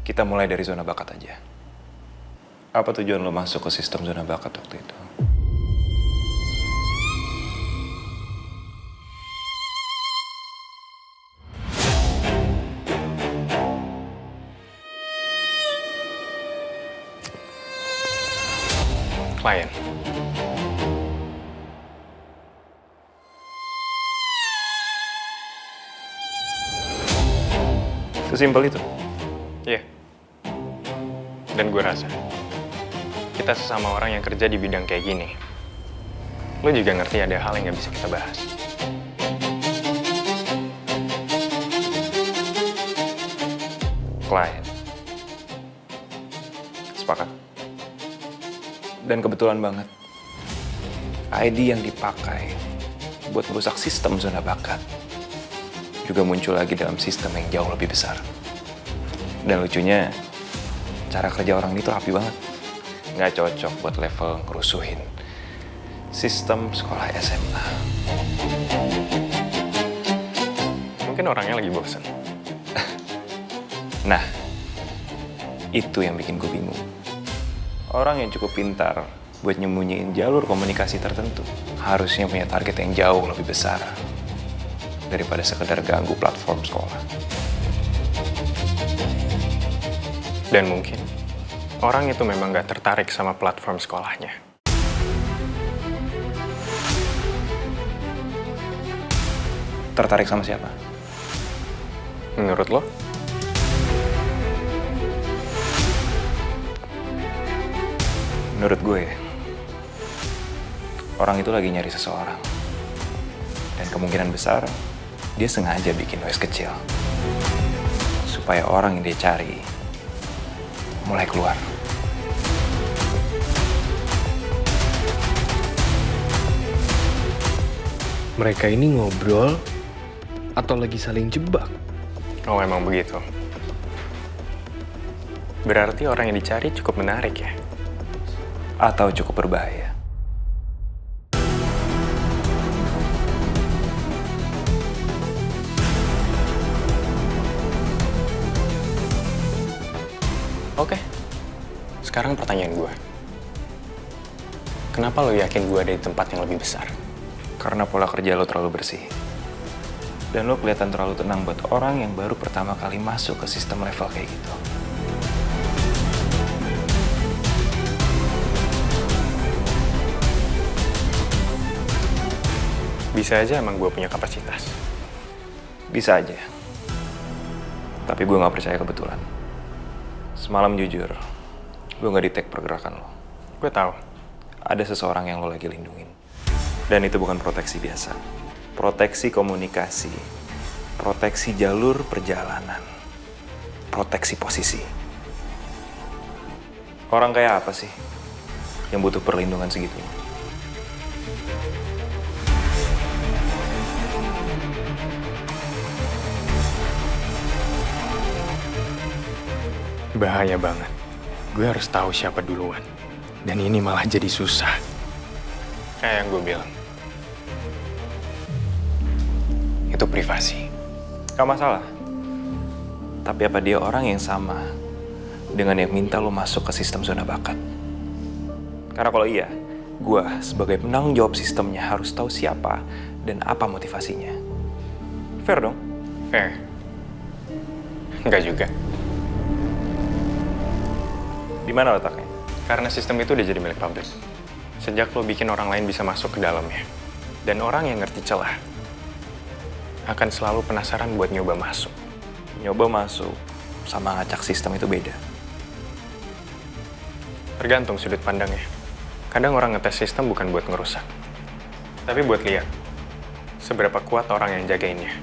Kita mulai dari zona bakat aja. Apa tujuan lo masuk ke sistem zona bakat waktu itu? Klien. Sesimpel itu. Iya. Dan gue rasa, kita sesama orang yang kerja di bidang kayak gini, lo juga ngerti ada hal yang gak bisa kita bahas. Klien. Sepakat. Dan kebetulan banget, ID yang dipakai buat merusak sistem zona bakat juga muncul lagi dalam sistem yang jauh lebih besar. Dan lucunya, cara kerja orang ini tuh rapi banget. Nggak cocok buat level ngerusuhin sistem sekolah SMA. Mungkin orangnya lagi bosan. Nah, itu yang bikin gue bingung. Orang yang cukup pintar buat nyembunyiin jalur komunikasi tertentu harusnya punya target yang jauh lebih besar daripada sekedar ganggu platform sekolah. Dan mungkin orang itu memang gak tertarik sama platform sekolahnya. Tertarik sama siapa? Menurut lo? Menurut gue, orang itu lagi nyari seseorang. Dan kemungkinan besar, dia sengaja bikin noise kecil. Supaya orang yang dia cari mulai keluar. Mereka ini ngobrol atau lagi saling jebak? Oh, emang begitu. Berarti orang yang dicari cukup menarik ya? Atau cukup berbahaya. Oke. Sekarang pertanyaan gue. Kenapa lo yakin gue ada di tempat yang lebih besar? Karena pola kerja lo terlalu bersih. Dan lo kelihatan terlalu tenang buat orang yang baru pertama kali masuk ke sistem level kayak gitu. Bisa aja emang gue punya kapasitas. Bisa aja. Tapi gue gak percaya kebetulan. Semalam jujur, gue gak di-tag pergerakan lo. Gue tahu. Ada seseorang yang lo lagi lindungin. Dan itu bukan proteksi biasa. Proteksi komunikasi. Proteksi jalur perjalanan. Proteksi posisi. Orang kayak apa sih yang butuh perlindungan segitu? Bahaya banget. Gue harus tahu siapa duluan. Dan ini malah jadi susah. Kayak yang gue bilang. Itu privasi. Gak masalah. Tapi apa dia orang yang sama dengan yang minta lo masuk ke sistem zona bakat? Karena kalau iya, gue sebagai penanggung jawab sistemnya harus tahu siapa dan apa motivasinya. Fair dong? Fair. Enggak juga. Di mana letaknya? Karena sistem itu udah jadi milik publik. Sejak lo bikin orang lain bisa masuk ke dalamnya. Dan orang yang ngerti celah akan selalu penasaran buat nyoba masuk. Nyoba masuk sama ngacak sistem itu beda. Tergantung sudut pandangnya. Kadang orang ngetes sistem bukan buat ngerusak. Tapi buat lihat seberapa kuat orang yang jagainnya.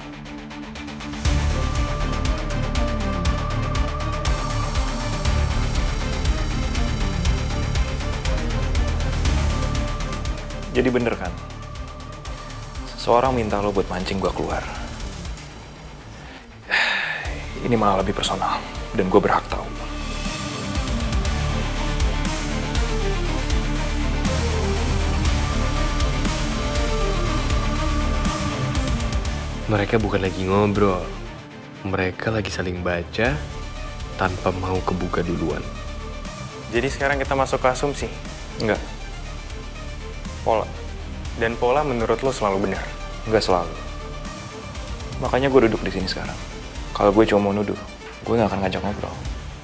Jadi bener kan? Seseorang minta lo buat mancing gue keluar. Ini malah lebih personal, dan gue berhak tahu. Mereka bukan lagi ngobrol. Mereka lagi saling baca, tanpa mau kebuka duluan. Jadi sekarang kita masuk ke asumsi. Enggak. Pola. Dan pola menurut lo selalu benar. Enggak selalu. Makanya gue duduk di sini sekarang. Kalau gue cuma mau nuduh, gue nggak akan ngajak ngobrol.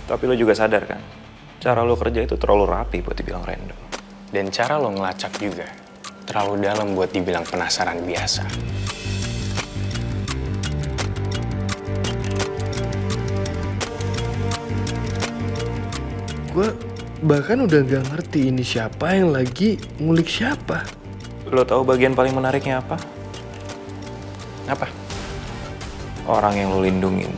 Tapi lo juga sadar kan, cara lo kerja itu terlalu rapi buat dibilang random. Dan cara lo ngelacak juga terlalu dalam buat dibilang penasaran biasa. Gue bahkan udah gak ngerti ini siapa yang lagi ngulik siapa. Lo tahu bagian paling menariknya apa? Apa? Orang yang lo lindungin.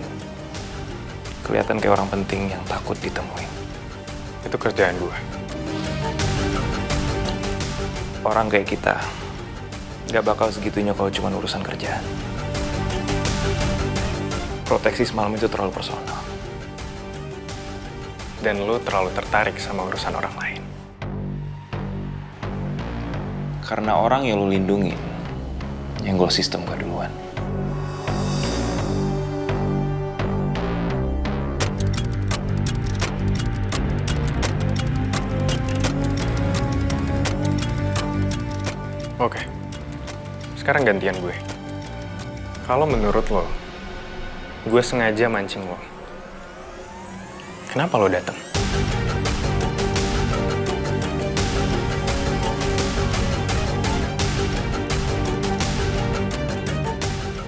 Kelihatan kayak orang penting yang takut ditemuin. Itu kerjaan gue. Orang kayak kita gak bakal segitunya kalau cuma urusan kerjaan. Proteksi semalam itu terlalu personal. Dan lo terlalu tertarik sama urusan orang lain. Karena orang yang lo lindungin, yang gue sistem gak duluan. Oke, sekarang gantian gue. Kalau menurut lo, gue sengaja mancing lo. Kenapa lo datang?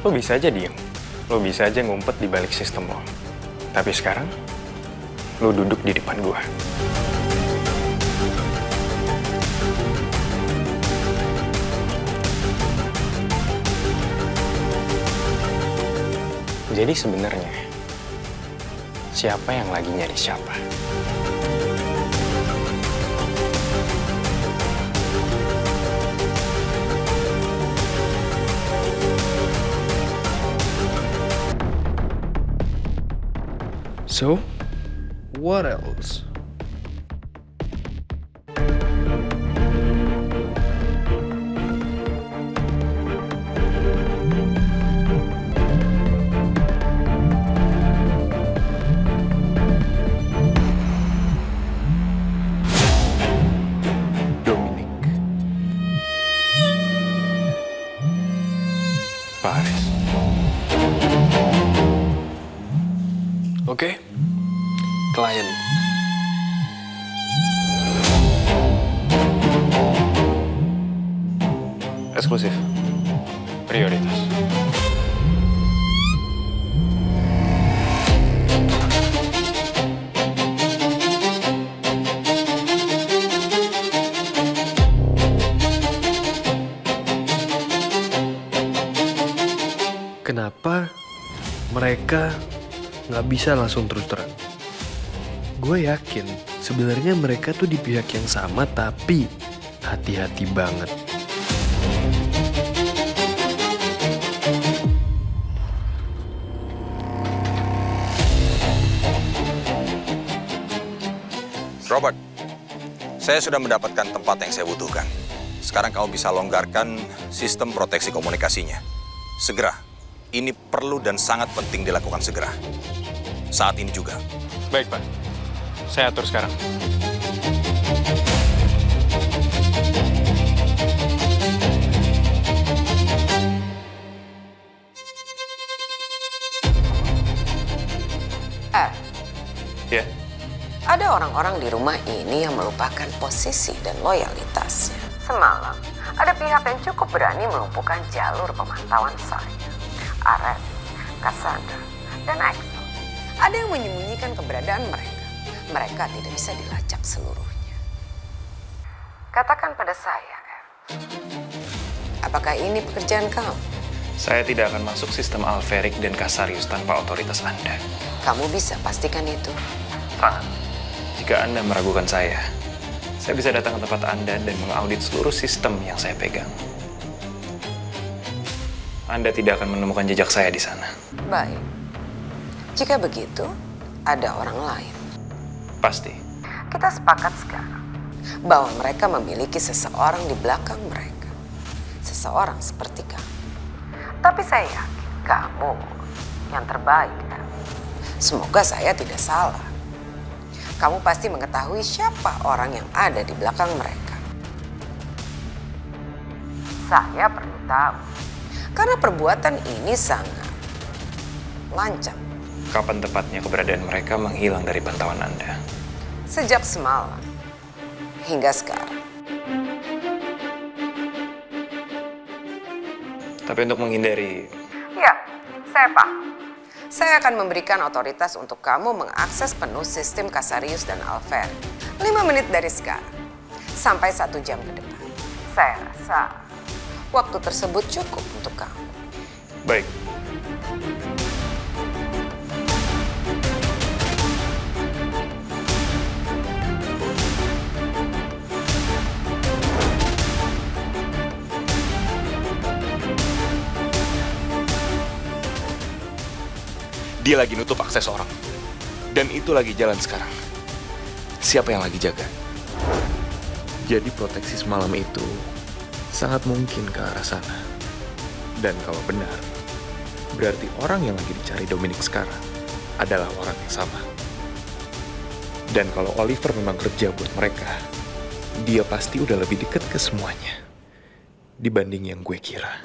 Lo bisa aja diem. Lo bisa aja ngumpet di balik sistem lo. Tapi sekarang, lo duduk di depan gue. Jadi sebenarnya, siapa yang lagi nyari siapa? So, what else? Dominic. Pak Haris. Oke, klien. Eksklusif. Prioritas. Kenapa mereka nggak bisa langsung terus terang? Gue yakin sebenarnya mereka tuh di pihak yang sama, tapi hati-hati banget. Robert, saya sudah mendapatkan tempat yang saya butuhkan. Sekarang kamu bisa longgarkan sistem proteksi komunikasinya. Segera. Ini perlu dan sangat penting dilakukan segera. Saat ini juga. Baik, Pak. Saya atur sekarang. Ya. Ada orang-orang di rumah ini yang melupakan posisi dan loyalitasnya. Semalam, ada pihak yang cukup berani melumpuhkan jalur pemantauan saya. Ares, Cassandra, dan Axel. Ada yang menyembunyikan keberadaan mereka. Mereka tidak bisa dilacak seluruhnya. Katakan pada saya, F. Apakah ini pekerjaan kamu? Saya tidak akan masuk sistem Alferik dan Kasarius tanpa otoritas Anda. Kamu bisa pastikan itu. Sangat. Jika Anda meragukan saya bisa datang ke tempat Anda dan mengaudit seluruh sistem yang saya pegang. Anda tidak akan menemukan jejak saya di sana. Baik. Jika begitu, ada orang lain. Pasti. Kita sepakat sekarang bahwa mereka memiliki seseorang di belakang mereka. Seseorang seperti kamu. Tapi saya yakin kamu yang terbaik, kan? Semoga saya tidak salah. Kamu pasti mengetahui siapa orang yang ada di belakang mereka. Saya perlu tahu, karena perbuatan ini sangat lancang. Kapan tepatnya keberadaan mereka menghilang dari pantauan Anda? Sejak semalam hingga sekarang. Tapi untuk menghindari... Ya, saya paham. Saya akan memberikan otoritas untuk kamu mengakses penuh sistem Casarius dan Alferi 5 menit dari sekarang, sampai 1 jam ke depan. Saya rasa waktu tersebut cukup untuk kamu. Baik. Dia lagi nutup akses orang. Dan itu lagi jalan sekarang. Siapa yang lagi jaga? Jadi proteksi semalam itu sangat mungkin ke arah sana. Dan kalau benar, berarti orang yang lagi dicari Dominic sekarang adalah orang yang sama. Dan kalau Oliver memang kerja buat mereka, dia pasti udah lebih dekat ke semuanya dibanding yang gue kira.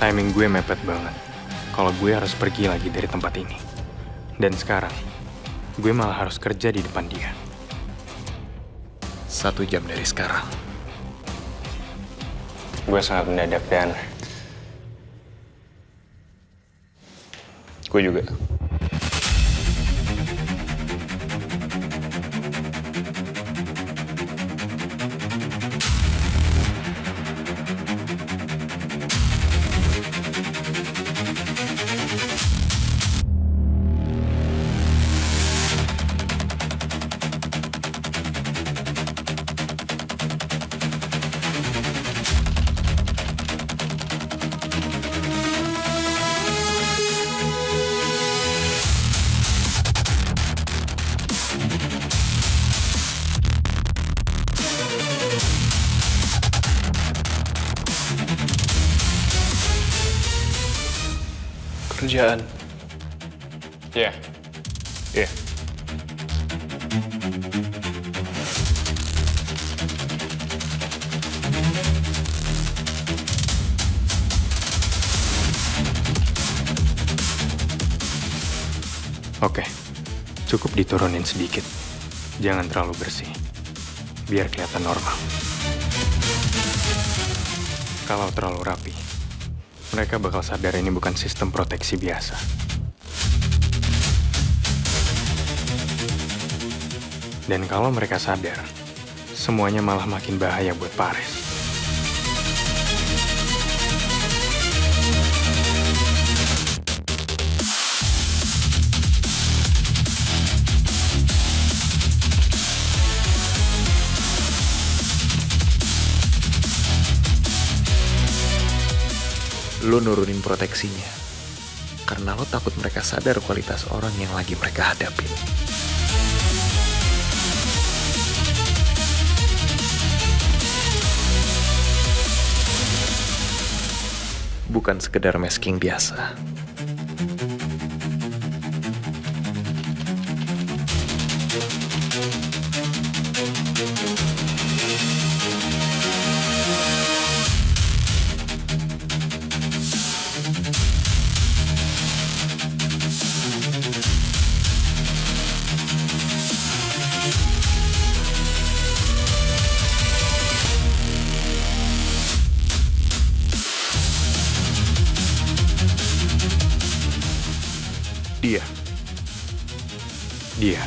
Timing gue mepet banget. Kalau gue harus pergi lagi dari tempat ini. Dan sekarang, gue malah harus kerja di depan dia. 1 jam dari sekarang. Gue sangat mendadak dan Gue juga. Kerjaan. ya. Iya. Oke, cukup diturunin sedikit. Jangan terlalu bersih, biar kelihatan normal. Kalau terlalu rapi, mereka bakal sadar ini bukan sistem proteksi biasa. Dan kalau mereka sadar, semuanya malah makin bahaya buat Paris. Lo nurunin proteksinya karena lo takut mereka sadar kualitas orang yang lagi mereka hadapin. Bukan sekedar masking biasa. Dia